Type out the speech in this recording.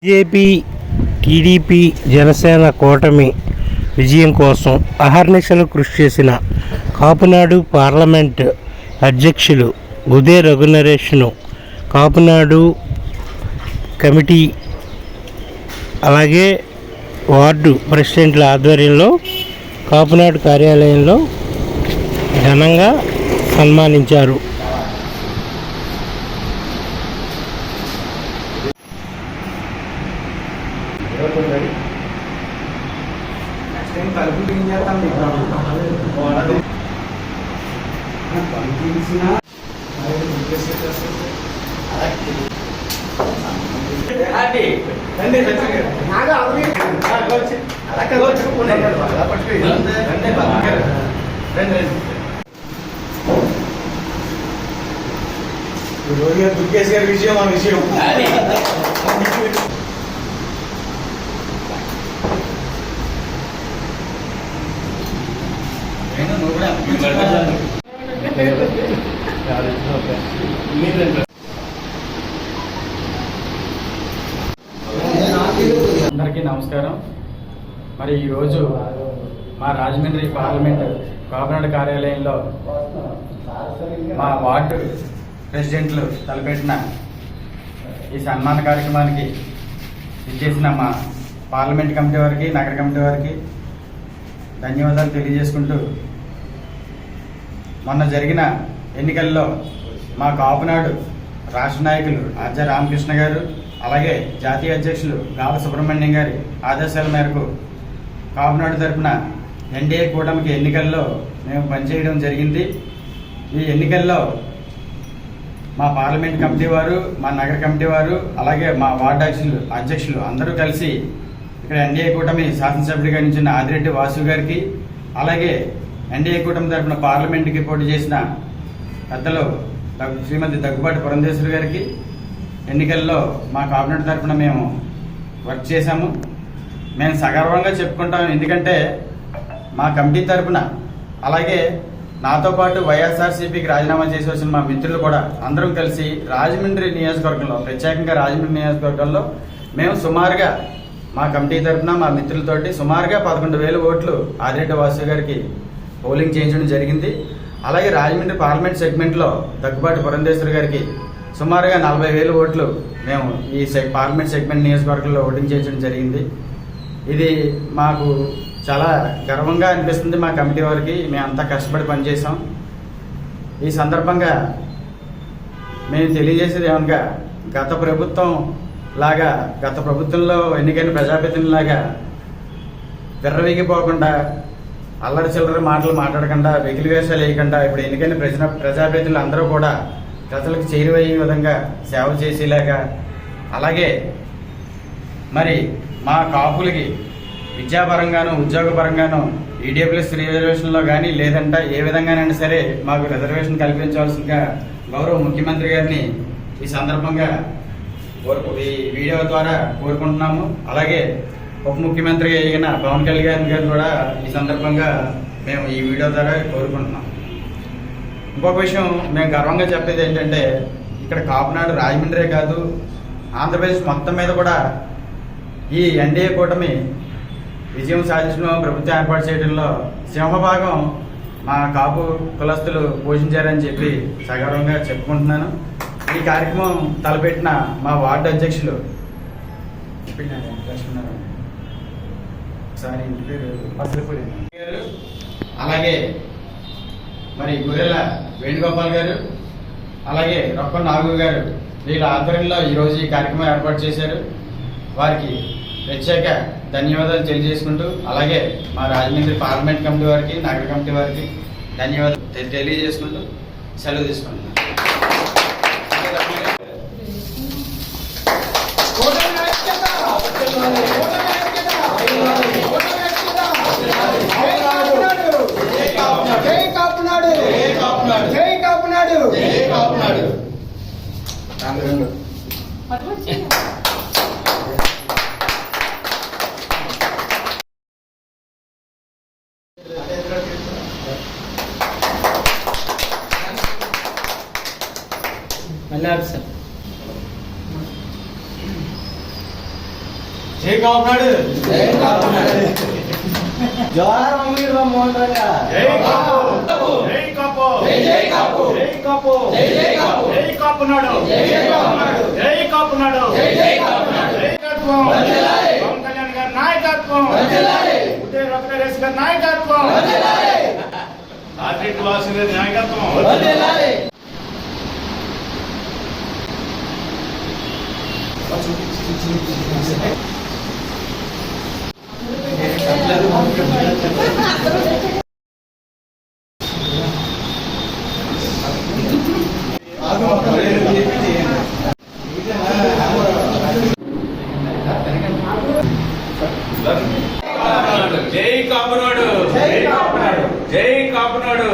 BJP, TDP, Janasena కూటమి విజయం కోసం అహర్నిశలు కృషి చేసిన కాపునాడు పార్లమెంట్ అధ్యక్షులు గుదే రఘునరేష్ను కాపునాడు కమిటీ అలాగే వార్డు ప్రెసిడెంట్ల ఆధ్వర్యంలో కాపునాడు కార్యాలయంలో ఘనంగా సన్మానించారు. దుర్గేష్ గారి విషయం ఆ విషయం అందరికీ నమస్కారం. మరి ఈరోజు మా రాజమండ్రి పార్లమెంట్ కాపునాడు కార్యాలయంలో మా వార్డు ప్రెసిడెంట్లు తలపెట్టిన ఈ సన్మాన కార్యక్రమానికి ఇచ్చేసిన మా పార్లమెంట్ కమిటీ వారికి, నగర కమిటీ వారికి ధన్యవాదాలు తెలియజేసుకుంటూ, మొన్న జరిగిన ఎన్నికల్లో మా కాపునాడు రాష్ట్ర నాయకులు ఆర్జా రామకృష్ణ గారు అలాగే జాతీయ అధ్యక్షులు గాల సుబ్రహ్మణ్యం గారి ఆదేశాల మేరకు కాపునాడు తరఫున ఎన్డీఏ కూటమికి ఎన్నికల్లో మేము పనిచేయడం జరిగింది. ఈ ఎన్నికల్లో మా పార్లమెంట్ కమిటీ వారు, మా నగర కమిటీ వారు అలాగే మా వార్డు అధ్యక్షులు అందరూ కలిసి ఇక్కడ ఎన్డీఏ కూటమి శాసనసభ్యుడిగా నిలిచిన ఆదిరెడ్డి వాసు గారికి అలాగే ఎన్డీఏ కూటమి తరఫున పార్లమెంట్కి పోటీ చేసిన పెద్దలు శ్రీమతి దగ్గుబాటి పురంధేశ్వరి గారికి ఎన్నికల్లో మా కాపునాడు తరఫున మేము వర్క్ చేశాము. మేము సగర్వంగా చెప్పుకుంటాం, ఎందుకంటే మా కమిటీ తరఫున అలాగే నాతో పాటు వైఎస్ఆర్సీపీకి రాజీనామా చేసి వచ్చిన మా మిత్రులు కూడా అందరం కలిసి రాజమండ్రి నియోజకవర్గంలో, ప్రత్యేకంగా రాజమండ్రి నియోజకవర్గంలో మేము సుమారుగా మా కమిటీ తరఫున మా మిత్రులతోటి సుమారుగా 11,000 ఓట్లు ఆదిరెడ్డి వాసు గారికి పోలింగ్ చేయించడం జరిగింది. అలాగే రాజమండ్రి పార్లమెంట్ సెగ్మెంట్లో దగ్గుబాటి పురంధేశ్వరి గారికి సుమారుగా 40,000 ఓట్లు మేము ఈ పార్లమెంట్ సెగ్మెంట్ నియోజకవర్గంలో ఓటింగ్ చేయించడం జరిగింది. ఇది మాకు చాలా గర్వంగా అనిపిస్తుంది. మా కమిటీ వారికి మేమంతా కష్టపడి పనిచేసాం. ఈ సందర్భంగా మేము తెలియజేసేది ఏమనగా, గత ప్రభుత్వంలో ఎన్నికైన ప్రజాప్రతినిధులాగా విర్రవీగిపోకుండా, అల్లరి చిల్లర మాటలు మాట్లాడకుండా, వెకిలి వేషాలు వేయకుండా ఇప్పుడు ఎన్నికైన ప్రజాప్రతినిధులు అందరూ కూడా ప్రజలకు చేరువయ్యే విధంగా సేవ చేసేలాగా, అలాగే మరి మా కాపులకి విద్యాపరంగాను ఉద్యోగపరంగాను ఈడబ్ల్యూఎస్ రిజర్వేషన్లో కానీ లేదంటే ఏ విధంగానైనా సరే మాకు రిజర్వేషన్ కల్పించవలసిందిగా గౌరవ ముఖ్యమంత్రి గారిని ఈ సందర్భంగా ఈ వీడియో ద్వారా కోరుకుంటున్నాము. అలాగే ఉప ముఖ్యమంత్రి అయిన పవన్ కళ్యాణ్ గారిని కూడా ఈ సందర్భంగా మేము ఈ వీడియో ద్వారా కోరుకుంటున్నాం. ఇంకొక విషయం మేము గర్వంగా చెప్పేది ఏంటంటే, ఇక్కడ కాపునాడు రాజమండ్రే కాదు, ఆంధ్రప్రదేశ్ మొత్తం మీద కూడా ఈ ఎన్డీఏ కూటమి విజయం సాధించడం, ప్రభుత్వం ఏర్పాటు చేయడంలో సింహభాగం మా కాపు కులస్తులు పోషించారని చెప్పి సగర్వంగా చెప్పుకుంటున్నాను. ఈ కార్యక్రమం తలపెట్టిన మా వార్డు అధ్యక్షులు అలాగే మరి గొర్రెల వేణుగోపాల్ గారు అలాగే రొక్క నాగు గారు వీళ్ళ ఆధ్వర్యంలో ఈరోజు ఈ కార్యక్రమం ఏర్పాటు చేశారు. వారికి ప్రత్యేక ధన్యవాదాలు తెలియజేసుకుంటూ, అలాగే మా రాజమండ్రి పార్లమెంట్ కమిటీ వారికి, నగర కమిటీ వారికి ధన్యవాదాలు తెలియజేసుకుంటూ సెలవు తీసుకుంటున్నాను. మళ్ళీ జై కాపునాడు. జవహర్ అమీర్ మోహన్ రంగా. జై కాపు. జై కాపు. జై కాపు. జై కాపు. జై కాపు. జై కాపునాడు. జై కాపునాడు. జై కాపునాడు. జై కాపునాడు. జై కాపు. వందనాలు. పవన్ కళ్యాణ్ గారి నాయకత్వం. వందనాలు. ఉదయ రత్నరేష్ గారి నాయకత్వం. వందనాలు. ఆర్టిట్ వాసు గారి నాయకత్వం. వందనాలు. జై కాపునాడు. జై కాపునాడు. జై కాపునాడు.